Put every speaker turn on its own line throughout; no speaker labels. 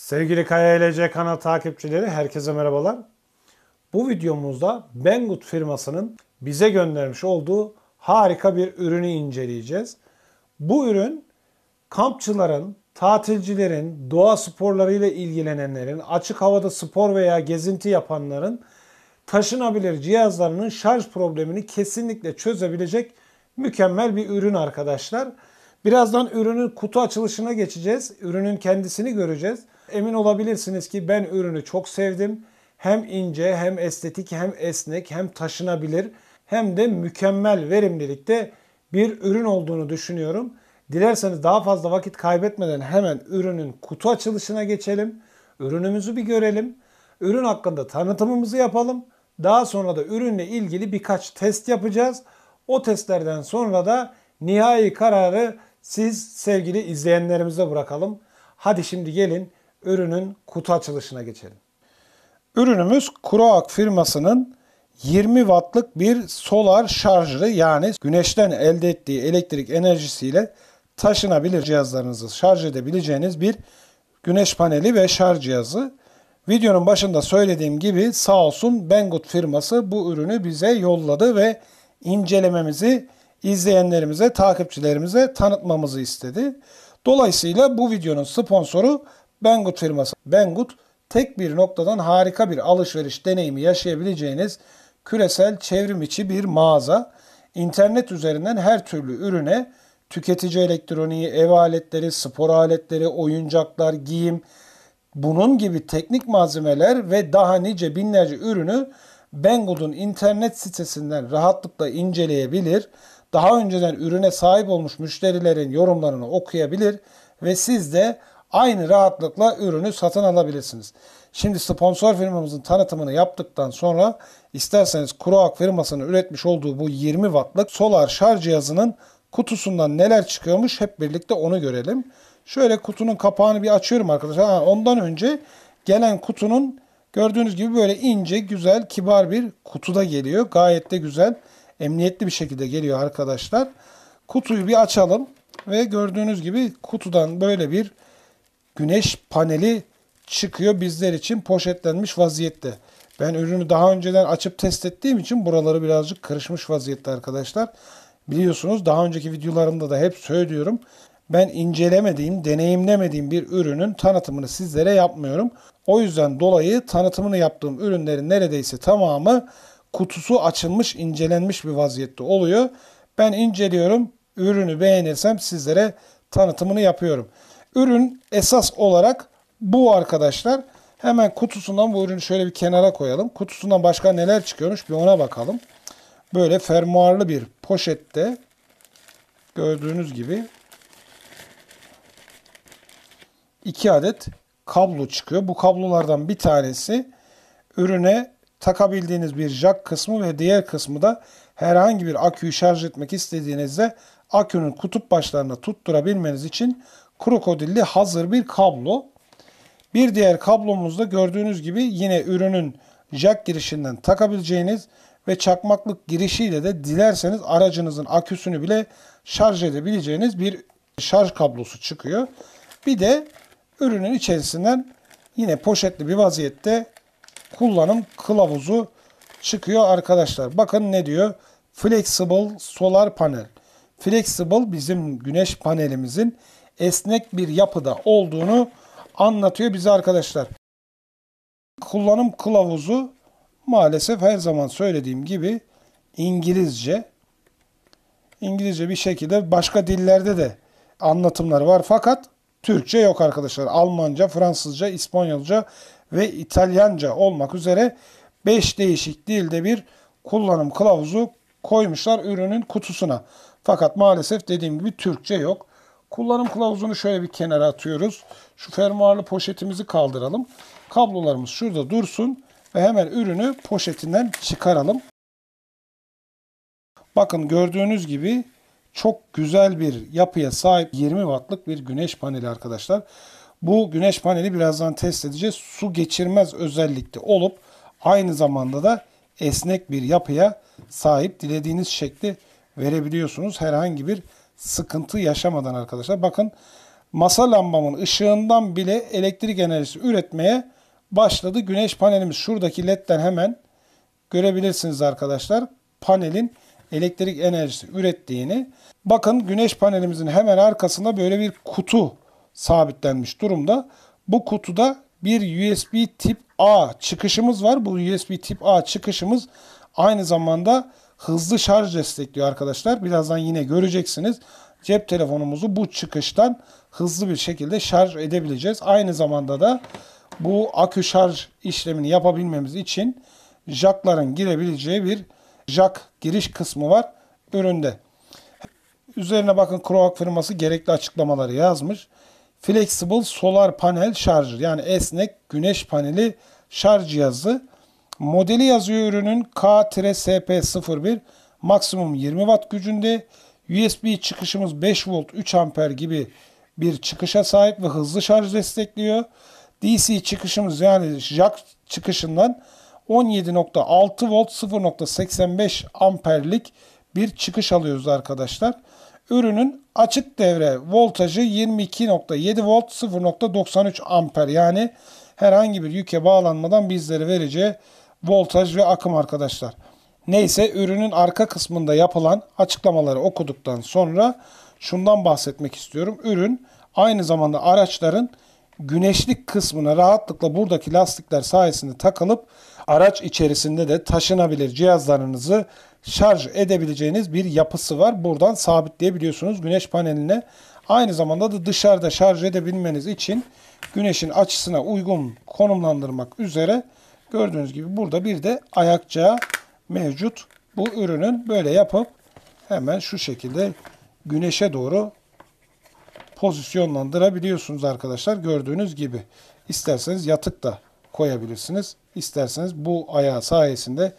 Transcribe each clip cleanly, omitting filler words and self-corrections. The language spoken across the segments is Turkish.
Sevgili Kaya ILC kanal takipçileri herkese merhabalar. Bu videomuzda Banggood firmasının bize göndermiş olduğu harika bir ürünü inceleyeceğiz. Bu ürün kampçıların, tatilcilerin, doğa sporlarıyla ilgilenenlerin, açık havada spor veya gezinti yapanların taşınabilir cihazlarının şarj problemini kesinlikle çözebilecek mükemmel bir ürün arkadaşlar. Birazdan ürünün kutu açılışına geçeceğiz. Ürünün kendisini göreceğiz. Emin olabilirsiniz ki ben ürünü çok sevdim. Hem ince, hem estetik, hem esnek, hem taşınabilir, hem de mükemmel verimlilikte bir ürün olduğunu düşünüyorum. Dilerseniz daha fazla vakit kaybetmeden hemen ürünün kutu açılışına geçelim. Ürünümüzü bir görelim. Ürün hakkında tanıtımımızı yapalım. Daha sonra da ürünle ilgili birkaç test yapacağız. O testlerden sonra da nihai kararı siz sevgili izleyenlerimize bırakalım. Hadi şimdi gelin ürünün kutu açılışına geçelim. Ürünümüz Kroak firmasının 20 wattlık bir solar şarjı, yani güneşten elde ettiği elektrik enerjisiyle taşınabilir cihazlarınızı şarj edebileceğiniz bir güneş paneli ve şarj cihazı. Videonun başında söylediğim gibi sağ olsun Banggood firması bu ürünü bize yolladı ve incelememizi izleyenlerimize, takipçilerimize tanıtmamızı istedi. Dolayısıyla bu videonun sponsoru Banggood firması. Banggood, tek bir noktadan harika bir alışveriş deneyimi yaşayabileceğiniz küresel çevrim içi bir mağaza. İnternet üzerinden her türlü ürüne, tüketici elektroniği, ev aletleri, spor aletleri, oyuncaklar, giyim, bunun gibi teknik malzemeler ve daha nice binlerce ürünü Banggood'un internet sitesinden rahatlıkla inceleyebilir, daha önceden ürüne sahip olmuş müşterilerin yorumlarını okuyabilir ve siz de aynı rahatlıkla ürünü satın alabilirsiniz. Şimdi sponsor firmamızın tanıtımını yaptıktan sonra isterseniz Kroak firmasının üretmiş olduğu bu 20 wattlık solar şarj cihazının kutusundan neler çıkıyormuş hep birlikte onu görelim. Şöyle kutunun kapağını bir açıyorum arkadaşlar. Ondan önce gelen kutunun gördüğünüz gibi böyle ince, güzel, kibar bir kutuda geliyor. Gayet de güzel, emniyetli bir şekilde geliyor arkadaşlar. Kutuyu bir açalım ve gördüğünüz gibi kutudan böyle bir güneş paneli çıkıyor bizler için poşetlenmiş vaziyette. Ben ürünü daha önceden açıp test ettiğim için buraları birazcık karışmış vaziyette arkadaşlar. Biliyorsunuz daha önceki videolarımda da hep söylüyorum. Ben incelemediğim, deneyimlemediğim bir ürünün tanıtımını sizlere yapmıyorum. O yüzden dolayı tanıtımını yaptığım ürünlerin neredeyse tamamı kutusu açılmış, incelenmiş bir vaziyette oluyor. Ben inceliyorum, ürünü beğenirsem sizlere tanıtımını yapıyorum. Ürün esas olarak bu arkadaşlar. Hemen kutusundan bu ürünü şöyle bir kenara koyalım. Kutusundan başka neler çıkıyormuş bir ona bakalım. Böyle fermuarlı bir poşette gördüğünüz gibi 2 adet kablo çıkıyor. Bu kablolardan bir tanesi ürüne takabildiğiniz bir jack kısmı ve diğer kısmı da herhangi bir aküyü şarj etmek istediğinizde akünün kutup başlarına tutturabilmeniz için krokodilli hazır bir kablo. Bir diğer kablomuzda gördüğünüz gibi yine ürünün jack girişinden takabileceğiniz ve çakmaklık girişiyle de dilerseniz aracınızın aküsünü bile şarj edebileceğiniz bir şarj kablosu çıkıyor. Bir de ürünün içerisinden yine poşetli bir vaziyette kullanım kılavuzu çıkıyor arkadaşlar. Bakın ne diyor? Flexible solar panel. Flexible bizim güneş panelimizin esnek bir yapıda olduğunu anlatıyor bize arkadaşlar. Kullanım kılavuzu maalesef her zaman söylediğim gibi İngilizce. İngilizce bir şekilde başka dillerde de anlatımları var fakat Türkçe yok arkadaşlar. Almanca, Fransızca, İspanyolca ve İtalyanca olmak üzere 5 değişik dilde bir kullanım kılavuzu koymuşlar ürünün kutusuna. Fakat maalesef dediğim gibi Türkçe yok. Kullanım kılavuzunu şöyle bir kenara atıyoruz. Şu fermuarlı poşetimizi kaldıralım. Kablolarımız şurada dursun ve hemen ürünü poşetinden çıkaralım. Bakın gördüğünüz gibi çok güzel bir yapıya sahip 20 wattlık bir güneş paneli arkadaşlar. Bu güneş paneli birazdan test edeceğiz. Su geçirmez özellikte olup aynı zamanda da esnek bir yapıya sahip, dilediğiniz şekli verebiliyorsunuz. Herhangi bir sıkıntı yaşamadan arkadaşlar. Bakın masa lambamın ışığından bile elektrik enerjisi üretmeye başladı. Güneş panelimiz şuradaki ledden hemen görebilirsiniz arkadaşlar. Panelin elektrik enerjisi ürettiğini. Bakın güneş panelimizin hemen arkasında böyle bir kutu sabitlenmiş durumda. Bu kutuda bir USB tip A çıkışımız var. Bu USB tip A çıkışımız aynı zamanda hızlı şarj destekliyor arkadaşlar. Birazdan yine göreceksiniz. Cep telefonumuzu bu çıkıştan hızlı bir şekilde şarj edebileceğiz. Aynı zamanda da bu akü şarj işlemini yapabilmemiz için jackların girebileceği bir jack giriş kısmı var üründe. Üzerine bakın Croak firması gerekli açıklamaları yazmış. Flexible Solar Panel Charger, yani esnek güneş paneli şarj cihazı. Modeli yazıyor ürünün K-SP01, maksimum 20 watt gücünde. USB çıkışımız 5 volt 3 amper gibi bir çıkışa sahip ve hızlı şarj destekliyor. DC çıkışımız, yani jack çıkışından 17.6 volt 0.85 amperlik bir çıkış alıyoruz arkadaşlar. Ürünün açık devre voltajı 22.7 volt 0.93 amper, yani herhangi bir yüke bağlanmadan bizlere vereceği voltaj ve akım arkadaşlar. Neyse, ürünün arka kısmında yapılan açıklamaları okuduktan sonra şundan bahsetmek istiyorum. Ürün aynı zamanda araçların güneşlik kısmına rahatlıkla buradaki lastikler sayesinde takılıp araç içerisinde de taşınabilir cihazlarınızı şarj edebileceğiniz bir yapısı var. Buradan sabitleyebiliyorsunuz güneş paneline. Aynı zamanda da dışarıda şarj edebilmeniz için güneşin açısına uygun konumlandırmak üzere gördüğünüz gibi burada bir de ayakçağı mevcut. Bu ürünün böyle yapıp hemen şu şekilde güneşe doğru pozisyonlandırabiliyorsunuz arkadaşlar. Gördüğünüz gibi isterseniz yatık da koyabilirsiniz. İsterseniz bu ayağı sayesinde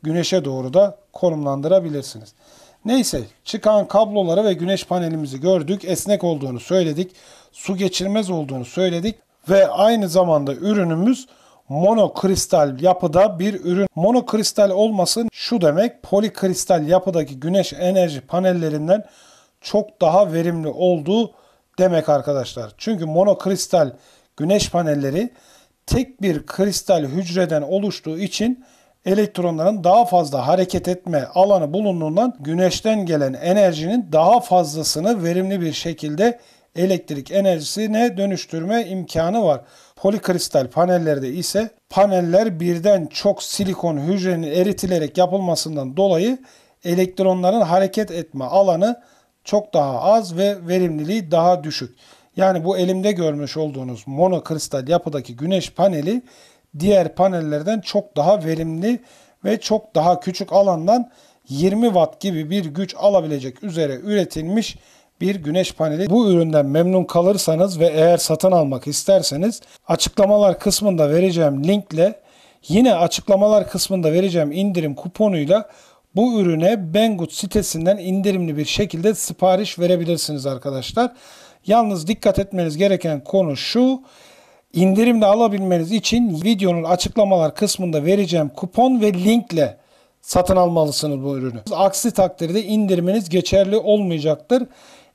güneşe doğru da konumlandırabilirsiniz. Neyse, çıkan kabloları ve güneş panelimizi gördük. Esnek olduğunu söyledik. Su geçirmez olduğunu söyledik. Ve aynı zamanda ürünümüz monokristal yapıda bir ürün. Monokristal olması şu demek: polikristal yapıdaki güneş enerji panellerinden çok daha verimli olduğu demek arkadaşlar. Çünkü monokristal güneş panelleri tek bir kristal hücreden oluştuğu için elektronların daha fazla hareket etme alanı bulunduğundan güneşten gelen enerjinin daha fazlasını verimli bir şekilde elektrik enerjisine dönüştürme imkanı var. Polikristal panellerde ise paneller birden çok silikon hücrenin eritilerek yapılmasından dolayı elektronların hareket etme alanı çok daha az ve verimliliği daha düşük. Yani bu elimde görmüş olduğunuz monokristal yapıdaki güneş paneli diğer panellerden çok daha verimli ve çok daha küçük alandan 20 watt gibi bir güç alabilecek üzere üretilmiş bir güneş paneli. Bu üründen memnun kalırsanız ve eğer satın almak isterseniz açıklamalar kısmında vereceğim linkle, yine açıklamalar kısmında vereceğim indirim kuponuyla bu ürüne Banggood sitesinden indirimli bir şekilde sipariş verebilirsiniz arkadaşlar. Yalnız dikkat etmeniz gereken konu şu: İndirimle alabilmeniz için videonun açıklamalar kısmında vereceğim kupon ve linkle satın almalısınız bu ürünü. Aksi takdirde indiriminiz geçerli olmayacaktır.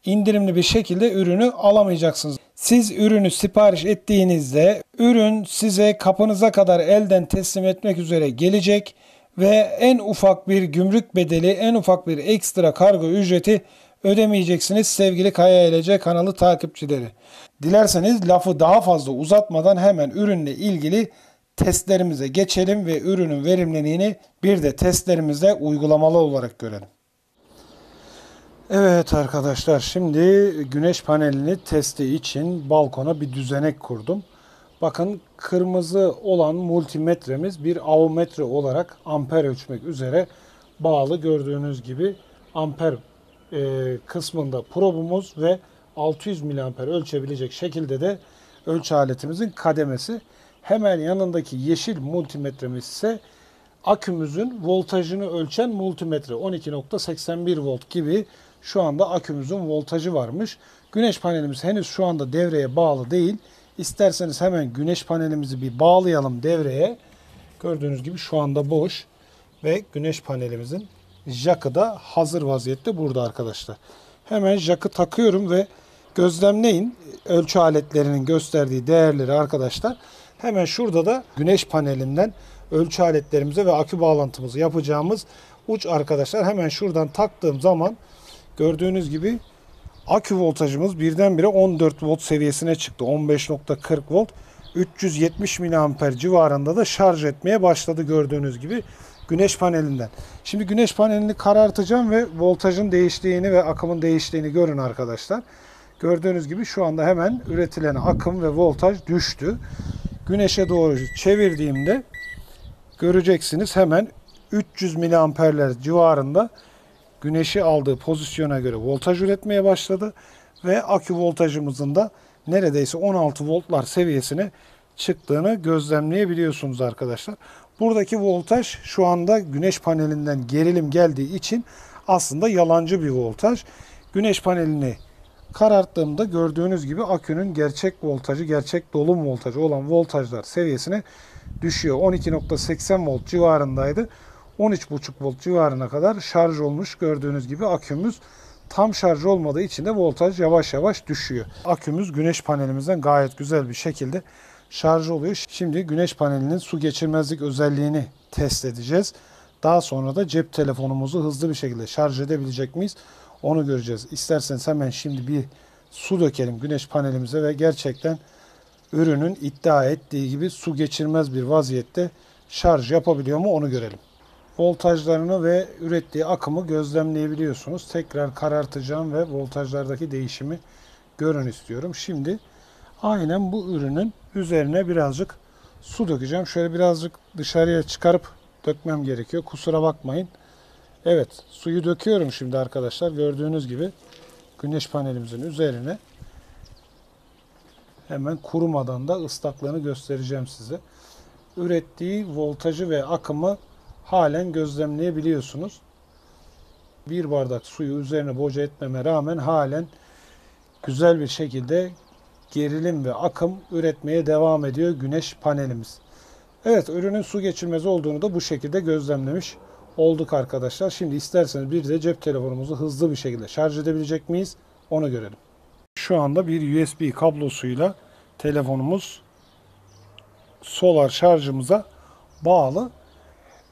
İndirimli bir şekilde ürünü alamayacaksınız. Siz ürünü sipariş ettiğinizde ürün size kapınıza kadar elden teslim etmek üzere gelecek ve en ufak bir gümrük bedeli, en ufak bir ekstra kargo ücreti ödemeyeceksiniz sevgili Kaya ELC kanalı takipçileri. Dilerseniz lafı daha fazla uzatmadan hemen ürünle ilgili testlerimize geçelim ve ürünün verimliliğini bir de testlerimizde uygulamalı olarak görelim. Evet arkadaşlar, şimdi güneş panelini testi için balkona bir düzenek kurdum. Bakın, kırmızı olan multimetremiz bir avometre olarak amper ölçmek üzere bağlı. Gördüğünüz gibi amper kısmında probumuz ve 600 miliamper ölçebilecek şekilde de ölçü aletimizin kademesi. Hemen yanındaki yeşil multimetremiz ise akümüzün voltajını ölçen multimetre. 12.81 volt gibi şu anda akümüzün voltajı varmış. Güneş panelimiz henüz şu anda devreye bağlı değil. İsterseniz hemen güneş panelimizi bir bağlayalım devreye. Gördüğünüz gibi şu anda boş ve güneş panelimizin jackı da hazır vaziyette burada arkadaşlar. Hemen jackı takıyorum ve Gözlemleyin ölçü aletlerinin gösterdiği değerleri arkadaşlar. Hemen şurada da güneş panelinden ölçü aletlerimize ve akü bağlantımızı yapacağımız uç arkadaşlar. Hemen şuradan taktığım zaman gördüğünüz gibi akü voltajımız birdenbire 14 volt seviyesine çıktı. 15.40 volt. 370 miliamper civarında da şarj etmeye başladı gördüğünüz gibi güneş panelinden. Şimdi güneş panelini karartacağım ve voltajın değiştiğini ve akımın değiştiğini görün arkadaşlar. Gördüğünüz gibi şu anda hemen üretilen akım ve voltaj düştü. Güneşe doğru çevirdiğimde göreceksiniz hemen 300 miliamperler civarında güneşi aldığı pozisyona göre voltaj üretmeye başladı. Ve akü voltajımızın da neredeyse 16 voltlar seviyesine çıktığını gözlemleyebiliyorsunuz arkadaşlar. Buradaki voltaj şu anda güneş panelinden gerilim geldiği için aslında yalancı bir voltaj. Güneş panelini kararttığımda gördüğünüz gibi akünün gerçek voltajı, gerçek dolum voltajı olan voltajlar seviyesine düşüyor. 12.80 volt civarındaydı. 13.5 volt civarına kadar şarj olmuş. Gördüğünüz gibi akümüz tam şarj olmadığı için de voltaj yavaş yavaş düşüyor. Akümüz güneş panelimizden gayet güzel bir şekilde şarj oluyor. Şimdi güneş panelinin su geçirmezlik özelliğini test edeceğiz. Daha sonra da cep telefonumuzu hızlı bir şekilde şarj edebilecek miyiz? Onu göreceğiz. İsterseniz hemen şimdi bir su dökelim güneş panelimize ve gerçekten ürünün iddia ettiği gibi su geçirmez bir vaziyette şarj yapabiliyor mu onu görelim. Voltajlarını ve ürettiği akımı gözlemleyebiliyorsunuz. Tekrar karartacağım ve voltajlardaki değişimi görün istiyorum. Şimdi aynen bu ürünün üzerine birazcık su dökeceğim. Şöyle birazcık dışarıya çıkarıp dökmem gerekiyor. Kusura bakmayın. Evet, suyu döküyorum şimdi arkadaşlar. Gördüğünüz gibi güneş panelimizin üzerine hemen kurumadan da ıslaklığını göstereceğim size. Ürettiği voltajı ve akımı halen gözlemleyebiliyorsunuz. Bir bardak suyu üzerine boca etmeme rağmen halen güzel bir şekilde gerilim ve akım üretmeye devam ediyor güneş panelimiz. Evet, ürünün su geçirmez olduğunu da bu şekilde gözlemlemiş olduk arkadaşlar. Şimdi isterseniz bir de cep telefonumuzu hızlı bir şekilde şarj edebilecek miyiz? Onu görelim. Şu anda bir USB kablosuyla telefonumuz solar şarjımıza bağlı.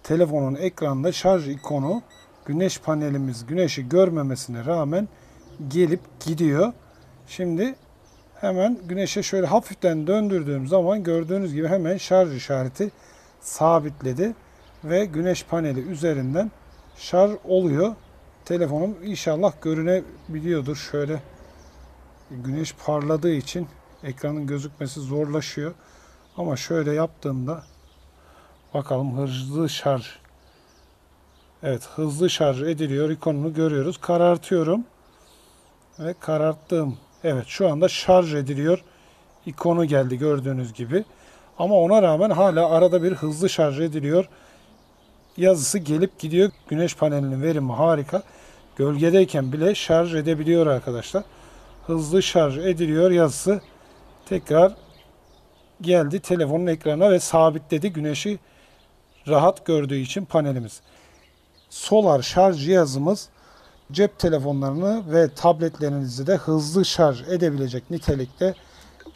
Telefonun ekranında şarj ikonu güneş panelimiz güneşi görmemesine rağmen gelip gidiyor. Şimdi hemen güneşe şöyle hafiften döndürdüğüm zaman gördüğünüz gibi hemen şarj işareti sabitledi ve güneş paneli üzerinden şarj oluyor. Telefonum inşallah görünebiliyordur. Şöyle güneş parladığı için ekranın gözükmesi zorlaşıyor. Ama şöyle yaptığımda bakalım hızlı şarj. Evet, hızlı şarj ediliyor. İkonunu görüyoruz. Karartıyorum. Ve kararttım. Evet, şu anda şarj ediliyor. İkonu geldi gördüğünüz gibi. Ama ona rağmen hala arada bir hızlı şarj ediliyor yazısı gelip gidiyor. Güneş panelinin verimi harika. Gölgedeyken bile şarj edebiliyor arkadaşlar. Hızlı şarj ediliyor yazısı tekrar geldi telefonun ekranına ve sabitledi güneşi rahat gördüğü için panelimiz. Solar şarj cihazımız cep telefonlarını ve tabletlerinizi de hızlı şarj edebilecek nitelikte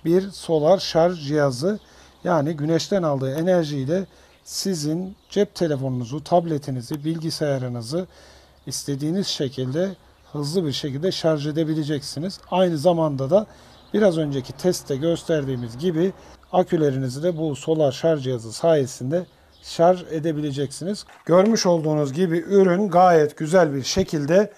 bir solar şarj cihazı. Yani güneşten aldığı enerjiyle sizin cep telefonunuzu, tabletinizi, bilgisayarınızı istediğiniz şekilde hızlı bir şekilde şarj edebileceksiniz. Aynı zamanda da biraz önceki testte gösterdiğimiz gibi akülerinizi de bu solar şarj cihazı sayesinde şarj edebileceksiniz. Görmüş olduğunuz gibi ürün gayet güzel bir şekilde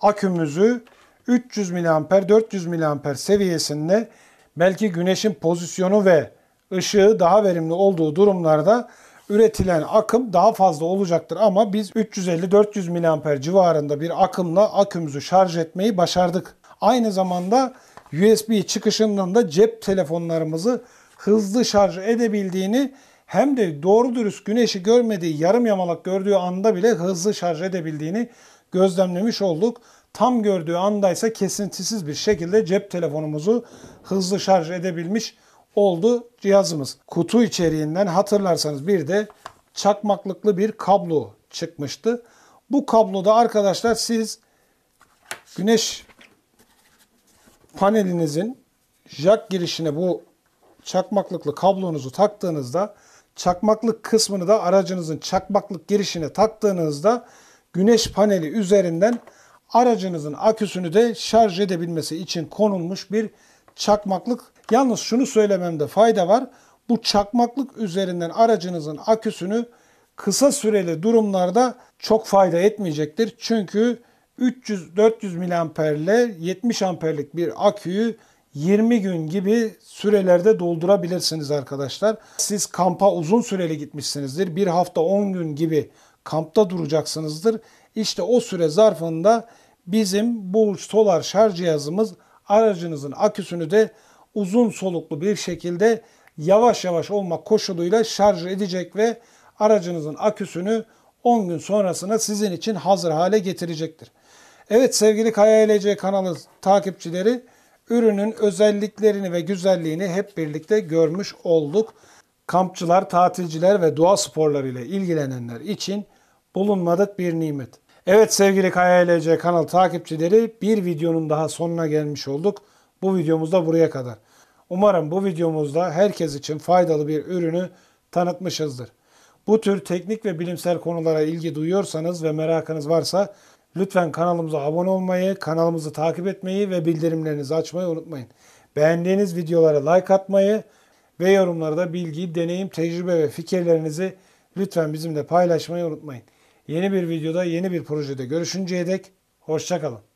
akümüzü 300 mAh, 400 mAh seviyesinde belki güneşin pozisyonu ve ışığı daha verimli olduğu durumlarda üretilen akım daha fazla olacaktır. Ama biz 350-400 mAh civarında bir akımla akümüzü şarj etmeyi başardık. Aynı zamanda USB çıkışından da cep telefonlarımızı hızlı şarj edebildiğini hem de doğru dürüst güneşi görmediği, yarım yamalak gördüğü anda bile hızlı şarj edebildiğini gözlemlemiş olduk. Tam gördüğü andaysa kesintisiz bir şekilde cep telefonumuzu hızlı şarj edebilmiş oldu cihazımız. Kutu içeriğinden hatırlarsanız bir de çakmaklıklı bir kablo çıkmıştı. Bu kabloda arkadaşlar siz güneş panelinizin jack girişine bu çakmaklıklı kablonuzu taktığınızda, çakmaklık kısmını da aracınızın çakmaklık girişine taktığınızda güneş paneli üzerinden aracınızın aküsünü de şarj edebilmesi için konulmuş bir çakmaklık. Yalnız şunu söylememde fayda var. Bu çakmaklık üzerinden aracınızın aküsünü kısa süreli durumlarda çok fayda etmeyecektir. Çünkü 300-400 miliamper ile 70 amperlik bir aküyü 20 gün gibi sürelerde doldurabilirsiniz arkadaşlar. Siz kampa uzun süreli gitmişsinizdir. Bir hafta 10 gün gibi kampta duracaksınızdır. İşte o süre zarfında bizim bu solar şarj cihazımız aracınızın aküsünü de uzun soluklu bir şekilde yavaş yavaş olmak koşuluyla şarj edecek ve aracınızın aküsünü 10 gün sonrasına sizin için hazır hale getirecektir. Evet sevgili KYLC kanalı takipçileri, ürünün özelliklerini ve güzelliğini hep birlikte görmüş olduk. Kampçılar, tatilciler ve doğa sporları ile ilgilenenler için bulunmadık bir nimet. Evet sevgili KYLC kanal takipçileri, bir videonun daha sonuna gelmiş olduk. Bu videomuz da buraya kadar. Umarım bu videomuzda herkes için faydalı bir ürünü tanıtmışızdır. Bu tür teknik ve bilimsel konulara ilgi duyuyorsanız ve merakınız varsa lütfen kanalımıza abone olmayı, kanalımızı takip etmeyi ve bildirimlerinizi açmayı unutmayın. Beğendiğiniz videolara like atmayı ve yorumlarda bilgi, deneyim, tecrübe ve fikirlerinizi lütfen bizimle paylaşmayı unutmayın. Yeni bir videoda, yeni bir projede görüşünceye dek hoşça kalın.